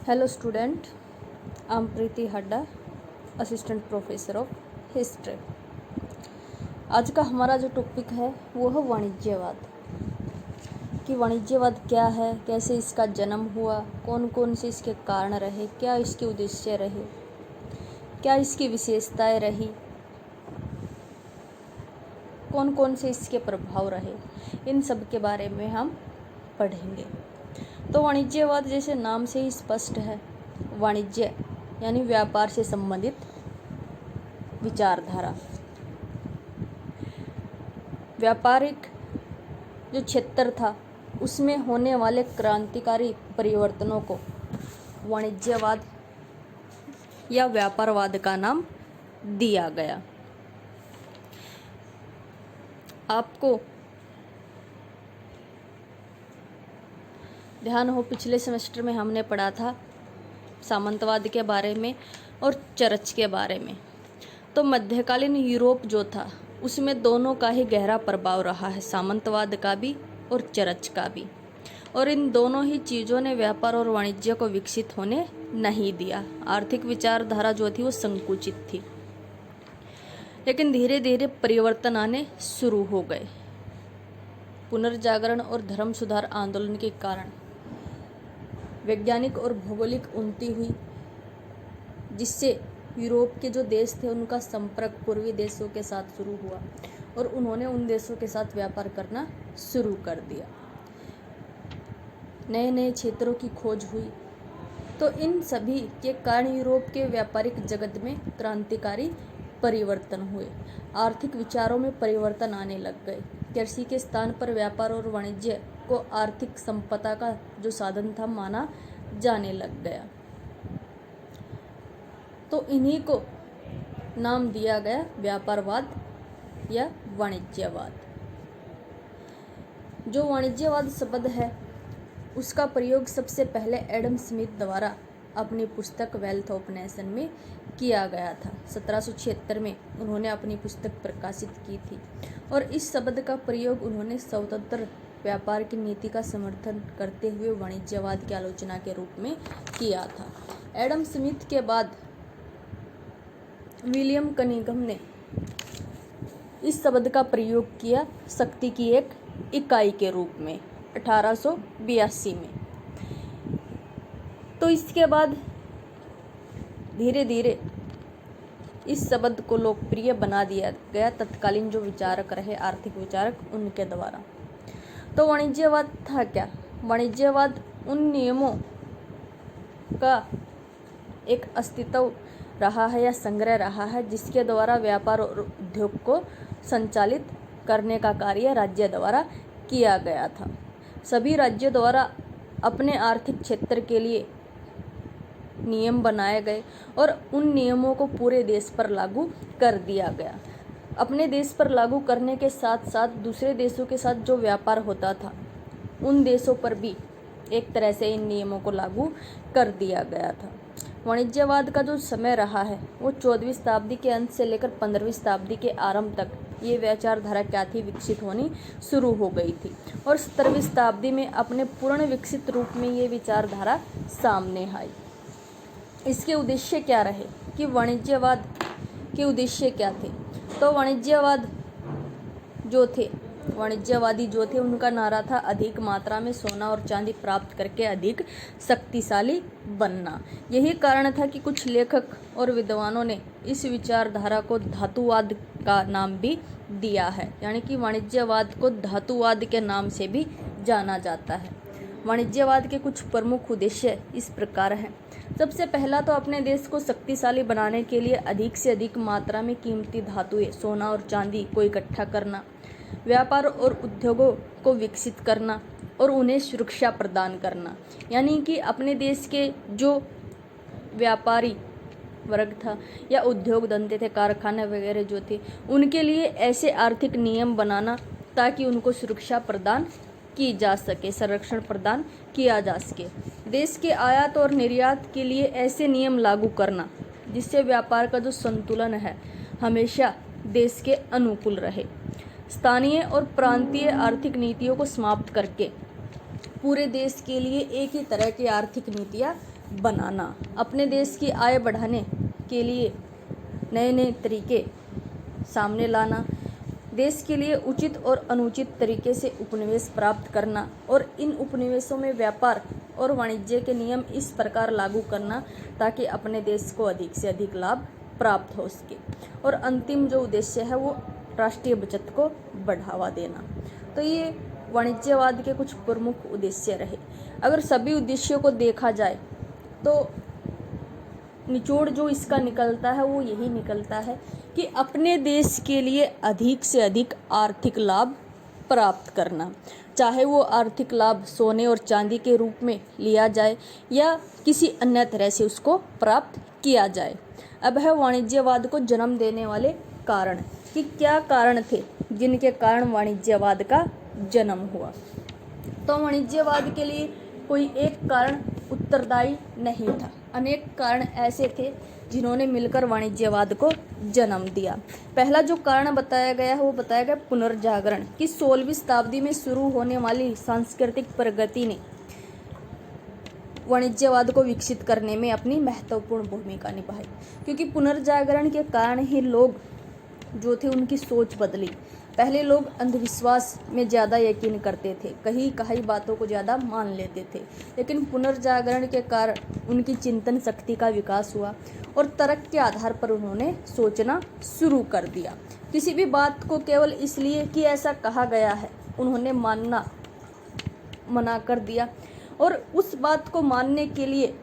Hello student, I am Preeti Hadda, assistant professor of history. आज का हमारा जो टॉपिक है वो है वाणिज्यवाद। कि वाणिज्यवाद क्या है, कैसे इसका जन्म हुआ, कौन कौन से इसके कारण रहे, क्या इसके उद्देश्य रहे, क्या इसकी विशेषताएं रही, कौन कौन से इसके प्रभाव रहे, इन सब के बारे में हम पढ़ेंगे। तो वाणिज्यवाद जैसे नाम से ही स्पष्ट है, वाणिज्य यानी व्यापार से संबंधित विचारधारा। व्यापारिक जो क्षेत्र था उसमें होने वाले क्रांतिकारी परिवर्तनों को वाणिज्यवाद या व्यापारवाद का नाम दिया गया। आपको ध्यान हो, पिछले सेमेस्टर में हमने पढ़ा था सामंतवाद के बारे में और चर्च के बारे में। तो मध्यकालीन यूरोप जो था उसमें दोनों का ही गहरा प्रभाव रहा है, सामंतवाद का भी और चर्च का भी। और इन दोनों ही चीज़ों ने व्यापार और वाणिज्य को विकसित होने नहीं दिया। आर्थिक विचारधारा जो थी वो संकुचित थी, लेकिन धीरे धीरे परिवर्तन आने शुरू हो गए। पुनर्जागरण और धर्म सुधार आंदोलन के कारण वैज्ञानिक और भौगोलिक उन्नति हुई, जिससे यूरोप के जो देश थे उनका संपर्क पूर्वी देशों के साथ शुरू हुआ और उन्होंने उन देशों के साथ व्यापार करना शुरू कर दिया। नए नए क्षेत्रों की खोज हुई। तो इन सभी के कारण यूरोप के व्यापारिक जगत में क्रांतिकारी परिवर्तन हुए। आर्थिक विचारों में परिवर्तन आने लग गए। कृषि के स्थान पर व्यापार और वाणिज्य को आर्थिक संपदा का जो साधन था माना जाने लग गया। तो इन्हीं को नाम दिया गया व्यापारवाद या वाणिज्यवाद। जो वाणिज्यवाद शब्द है उसका प्रयोग सबसे पहले एडम स्मिथ द्वारा अपनी पुस्तक वेल्थ ऑफ नेशन में किया गया था। 1776 में उन्होंने अपनी पुस्तक प्रकाशित की थी और इस शब्द का प्रयोग उन्होंने स्वतंत्र व्यापार की नीति का समर्थन करते हुए वाणिज्यवाद की आलोचना के रूप में किया था। एडम स्मिथ के बाद विलियम कनिंघम ने इस शब्द का प्रयोग किया शक्ति की एक इकाई के रूप में 1882 में। तो इसके बाद धीरे धीरे इस शब्द को लोकप्रिय बना दिया गया तत्कालीन जो विचारक रहे, आर्थिक विचारक, उनके द्वारा। तो वाणिज्यवाद था क्या? वाणिज्यवाद उन नियमों का एक अस्तित्व रहा है या संग्रह रहा है जिसके द्वारा व्यापार और उद्योग को संचालित करने का कार्य राज्य द्वारा किया गया था। सभी राज्यों द्वारा अपने आर्थिक क्षेत्र के लिए नियम बनाए गए और उन नियमों को पूरे देश पर लागू कर दिया गया। अपने देश पर लागू करने के साथ साथ दूसरे देशों के साथ जो व्यापार होता था उन देशों पर भी एक तरह से इन नियमों को लागू कर दिया गया था। वाणिज्यवाद का जो समय रहा है वो 14वीं शताब्दी के अंत से लेकर 15वीं शताब्दी के आरंभ तक ये विचारधारा क्या थी, विकसित होनी शुरू हो गई थी और 17वीं शताब्दी में अपने पूर्ण विकसित रूप में ये विचारधारा सामने आई। इसके उद्देश्य क्या रहे कि वाणिज्यवाद के उद्देश्य क्या थे? तो वाणिज्यवादी जो थे उनका नारा था अधिक मात्रा में सोना और चांदी प्राप्त करके अधिक शक्तिशाली बनना। यही कारण था कि कुछ लेखक और विद्वानों ने इस विचारधारा को धातुवाद का नाम भी दिया है, यानी कि वाणिज्यवाद को धातुवाद के नाम से भी जाना जाता है। वाणिज्यवाद के कुछ प्रमुख उद्देश्य इस प्रकार हैं। सबसे पहला तो अपने देश को शक्तिशाली बनाने के लिए अधिक से अधिक मात्रा में कीमती धातुएं, सोना और चांदी को इकट्ठा करना, व्यापार और उद्योगों को विकसित करना और उन्हें सुरक्षा प्रदान करना। यानी कि अपने देश के जो व्यापारी वर्ग था या उद्योग धंधे थे, कारखाने वगैरह जो थे, उनके लिए ऐसे आर्थिक नियम बनाना ताकि उनको सुरक्षा प्रदान की जा सके, संरक्षण प्रदान किया जा सके। देश के आयात और निर्यात के लिए ऐसे नियम लागू करना जिससे व्यापार का जो संतुलन है हमेशा देश के अनुकूल रहे। स्थानीय और प्रांतीय आर्थिक नीतियों को समाप्त करके पूरे देश के लिए एक ही तरह की आर्थिक नीतियाँ बनाना, अपने देश की आय बढ़ाने के लिए नए नए तरीके सामने लाना, देश के लिए उचित और अनुचित तरीके से उपनिवेश प्राप्त करना और इन उपनिवेशों में व्यापार और वाणिज्य के नियम इस प्रकार लागू करना ताकि अपने देश को अधिक से अधिक लाभ प्राप्त हो सके, और अंतिम जो उद्देश्य है वो राष्ट्रीय बचत को बढ़ावा देना। तो ये वाणिज्यवाद के कुछ प्रमुख उद्देश्य रहे। अगर सभी उद्देश्यों को देखा जाए तो निचोड़ जो इसका निकलता है वो यही निकलता है कि अपने देश के लिए अधिक से अधिक आर्थिक लाभ प्राप्त करना, चाहे वो आर्थिक लाभ सोने और चांदी के रूप में लिया जाए या किसी अन्य तरह से उसको प्राप्त किया जाए। अब है वाणिज्यवाद को जन्म देने वाले कारण कि क्या कारण थे जिनके कारण वाणिज्यवाद का जन्म हुआ। तो वाणिज्यवाद के लिए कोई एक कारण उत्तरदायी नहीं था, अनेक कारण ऐसे थे जिन्होंने मिलकर वाणिज्यवाद को जन्म दिया। पहला जो कारण बताया गया है वो बताया गया पुनर्जागरण कि 16वीं शताब्दी में शुरू होने वाली सांस्कृतिक प्रगति ने वाणिज्यवाद को विकसित करने में अपनी महत्वपूर्ण भूमिका निभाई, क्योंकि पुनर्जागरण के कारण ही लोग जो थे उनकी सोच बदली। पहले लोग अंधविश्वास में ज़्यादा यकीन करते थे, कही बातों को ज़्यादा मान लेते थे, लेकिन पुनर्जागरण के कारण उनकी चिंतन शक्ति का विकास हुआ और तर्क के आधार पर उन्होंने सोचना शुरू कर दिया। किसी भी बात को केवल इसलिए कि ऐसा कहा गया है उन्होंने मानना मना कर दिया और उस बात को मानने के लिए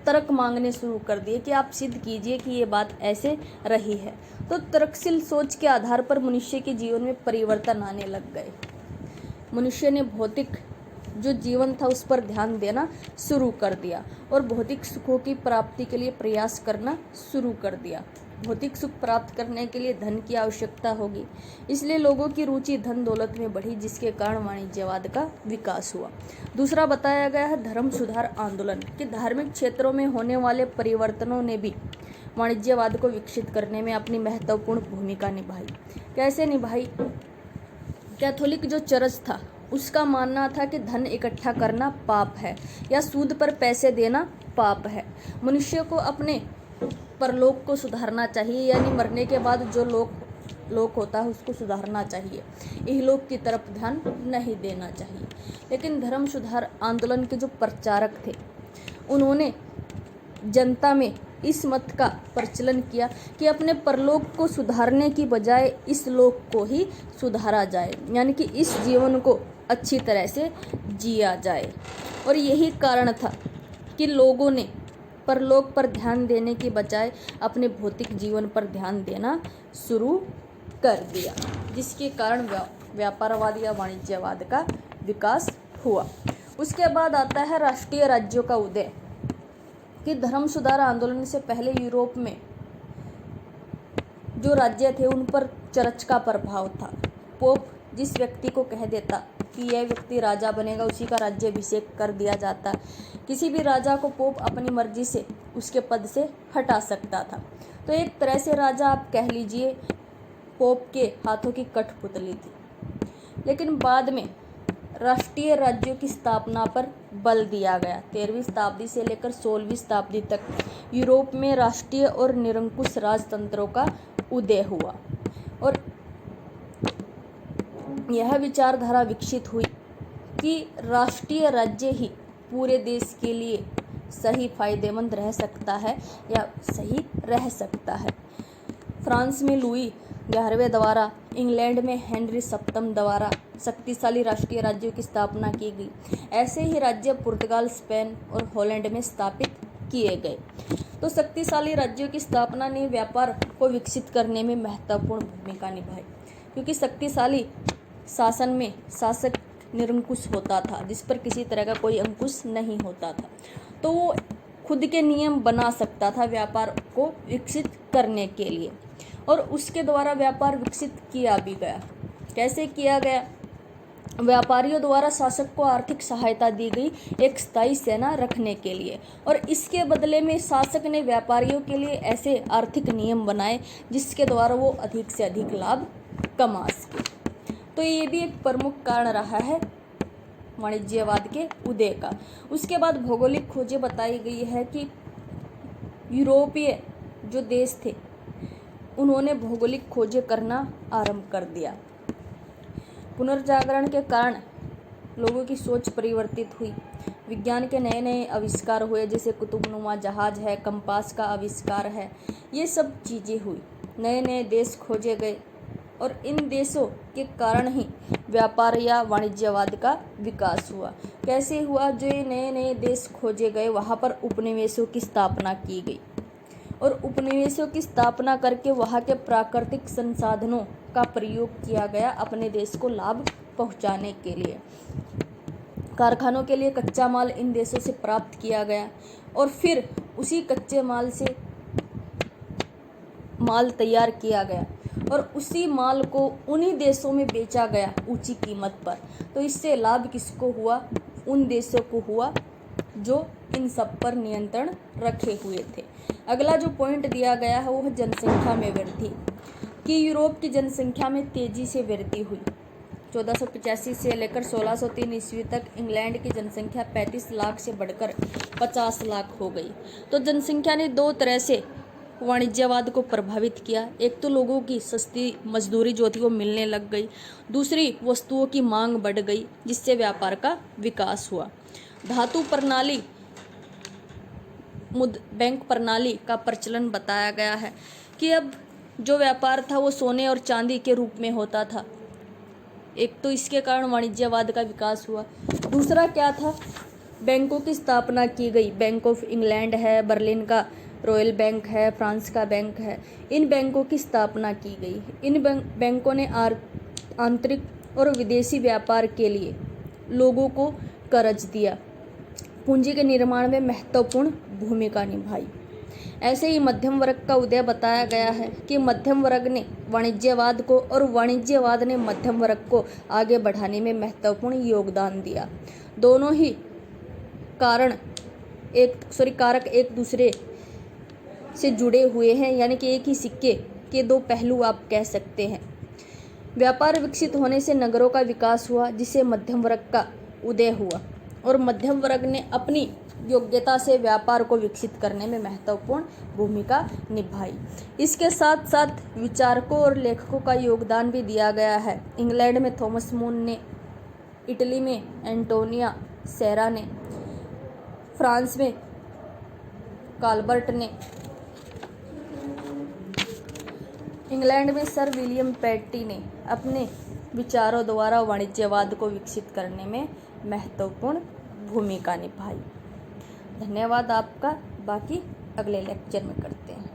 तर्क मांगने शुरू कर दिए कि आप सिद्ध कीजिए कि ये बात ऐसे रही है। तो तर्कशील सोच के आधार पर मनुष्य के जीवन में परिवर्तन आने लग गए। मनुष्य ने भौतिक जो जीवन था उस पर ध्यान देना शुरू कर दिया और भौतिक सुखों की प्राप्ति के लिए प्रयास करना शुरू कर दिया। भौतिक सुख प्राप्त करने के लिए धन की आवश्यकता होगी, इसलिए लोगों की रुचि धन दौलत में बढ़ी, जिसके कारण वाणिज्यवाद का विकास हुआ। दूसरा बताया गया है धर्म सुधार आंदोलन कि धार्मिक क्षेत्रों में होने वाले परिवर्तनों ने भी वाणिज्यवाद को विकसित करने में अपनी महत्वपूर्ण भूमिका निभाई। कैसे निभाई? कैथोलिक जो चर्च था उसका मानना था कि धन इकट्ठा करना पाप है या सूद पर पैसे देना पाप है। मनुष्य को अपने परलोक को सुधारना चाहिए, यानी मरने के बाद जो लोक होता है उसको सुधारना चाहिए, इहलोक की तरफ ध्यान नहीं देना चाहिए। लेकिन धर्म सुधार आंदोलन के जो प्रचारक थे उन्होंने जनता में इस मत का प्रचलन किया कि अपने परलोक को सुधारने की बजाय इस लोक को ही सुधारा जाए, यानी कि इस जीवन को अच्छी तरह से जिया जाए। और यही कारण था कि लोगों ने परलोक पर ध्यान देने की बजाय अपने भौतिक जीवन पर ध्यान देना शुरू कर दिया, जिसके कारण व्यापारवाद या वाणिज्यवाद का विकास हुआ। उसके बाद आता है राष्ट्रीय राज्यों का उदय कि धर्म सुधार आंदोलन से पहले यूरोप में जो राज्य थे उन पर चर्च का प्रभाव था। पोप जिस व्यक्ति को कह देता कि यह व्यक्ति राजा बनेगा उसी का राज्याभिषेक कर दिया जाता। किसी भी राजा को पोप अपनी मर्जी से उसके पद से हटा सकता था। तो एक तरह से राजा आप कह लीजिए पोप के हाथों की कठपुतली थी। लेकिन बाद में राष्ट्रीय राज्यों की स्थापना पर बल दिया गया। 13वीं शताब्दी से लेकर 16वीं शताब्दी तक यूरोप में राष्ट्रीय और निरंकुश राजतंत्रों का उदय हुआ और यह विचारधारा विकसित हुई कि राष्ट्रीय राज्य ही पूरे देश के लिए सही फायदेमंद रह सकता है या सही रह सकता है। फ्रांस में लुई 11वें द्वारा, इंग्लैंड में हेनरी 7 द्वारा शक्तिशाली राष्ट्रीय राज्यों की स्थापना की गई। ऐसे ही राज्य पुर्तगाल, स्पेन और हॉलैंड में स्थापित किए गए। तो शक्तिशाली राज्यों की स्थापना ने व्यापार को विकसित करने में महत्वपूर्ण भूमिका निभाई, क्योंकि शक्तिशाली शासन में शासक निरंकुश होता था, जिस पर किसी तरह का कोई अंकुश नहीं होता था। तो वो खुद के नियम बना सकता था व्यापार को विकसित करने के लिए, और उसके द्वारा व्यापार विकसित किया भी गया। कैसे किया गया? व्यापारियों द्वारा शासक को आर्थिक सहायता दी गई एक स्थायी सेना रखने के लिए, और इसके बदले में शासक ने व्यापारियों के लिए ऐसे आर्थिक नियम बनाए जिसके द्वारा वो अधिक से अधिक लाभ कमा सके। तो ये भी एक प्रमुख कारण रहा है वाणिज्यवाद के उदय का। उसके बाद भौगोलिक खोजें बताई गई है कि यूरोपीय जो देश थे उन्होंने भौगोलिक खोजें करना आरंभ कर दिया। पुनर्जागरण के कारण लोगों की सोच परिवर्तित हुई। विज्ञान के नए नए आविष्कार हुए, जैसे कुतुबनुमा जहाज है, कंपास का आविष्कार है। ये सब चीज़ें हुई, नए नए देश खोजे गए और इन देशों के कारण ही व्यापार या वाणिज्यवाद का विकास हुआ। कैसे हुआ? जो ये नए नए देश खोजे गए वहाँ पर उपनिवेशों की स्थापना की गई और उपनिवेशों की स्थापना करके वहाँ के प्राकृतिक संसाधनों का प्रयोग किया गया अपने देश को लाभ पहुँचाने के लिए। कारखानों के लिए कच्चा माल इन देशों से प्राप्त किया गया और फिर उसी कच्चे माल से माल तैयार किया गया और उसी माल को उन्हीं देशों में बेचा गया ऊंची कीमत पर। तो इससे लाभ किसको हुआ? उन देशों को हुआ जो इन सब पर नियंत्रण रखे हुए थे। अगला जो पॉइंट दिया गया है वो है जनसंख्या में वृद्धि, कि यूरोप की जनसंख्या में तेजी से वृद्धि हुई। 1485 से लेकर 1603 ईस्वी तक इंग्लैंड की जनसंख्या 35 लाख से बढ़कर 50 लाख हो गई। तो जनसंख्या ने दो तरह से वाणिज्यवाद को प्रभावित किया। एक तो लोगों की सस्ती मजदूरी जो थी वो मिलने लग गई, दूसरी वस्तुओं की मांग बढ़ गई जिससे व्यापार का विकास हुआ। धातु प्रणाली, बैंक प्रणाली का प्रचलन बताया गया है कि अब जो व्यापार था वो सोने और चांदी के रूप में होता था। एक तो इसके कारण वाणिज्यवाद का विकास हुआ। दूसरा क्या था? बैंकों की स्थापना की गई। बैंक ऑफ इंग्लैंड है, बर्लिन का रॉयल बैंक है, फ्रांस का बैंक है। इन बैंकों की स्थापना की गई। इन बैंकों ने आंतरिक और विदेशी व्यापार के लिए लोगों को कर्ज दिया, पूंजी के निर्माण में महत्वपूर्ण भूमिका निभाई। ऐसे ही मध्यम वर्ग का उदय बताया गया है कि मध्यम वर्ग ने वाणिज्यवाद को और वाणिज्यवाद ने मध्यम वर्ग को आगे बढ़ाने में महत्वपूर्ण योगदान दिया। दोनों ही कारक एक दूसरे से जुड़े हुए हैं, यानी कि एक ही सिक्के के दो पहलू आप कह सकते हैं। व्यापार विकसित होने से नगरों का विकास हुआ, जिससे मध्यम वर्ग का उदय हुआ और मध्यम वर्ग ने अपनी योग्यता से व्यापार को विकसित करने में महत्वपूर्ण भूमिका निभाई। इसके साथ साथ विचारकों और लेखकों का योगदान भी दिया गया है। इंग्लैंड में थॉमस मून ने, इटली में एंटोनिया सेरा ने, फ्रांस में काल्बर्ट ने, इंग्लैंड में सर विलियम पेटी ने अपने विचारों द्वारा वाणिज्यवाद को विकसित करने में महत्वपूर्ण भूमिका निभाई। धन्यवाद आपका। बाकी अगले लेक्चर में करते हैं।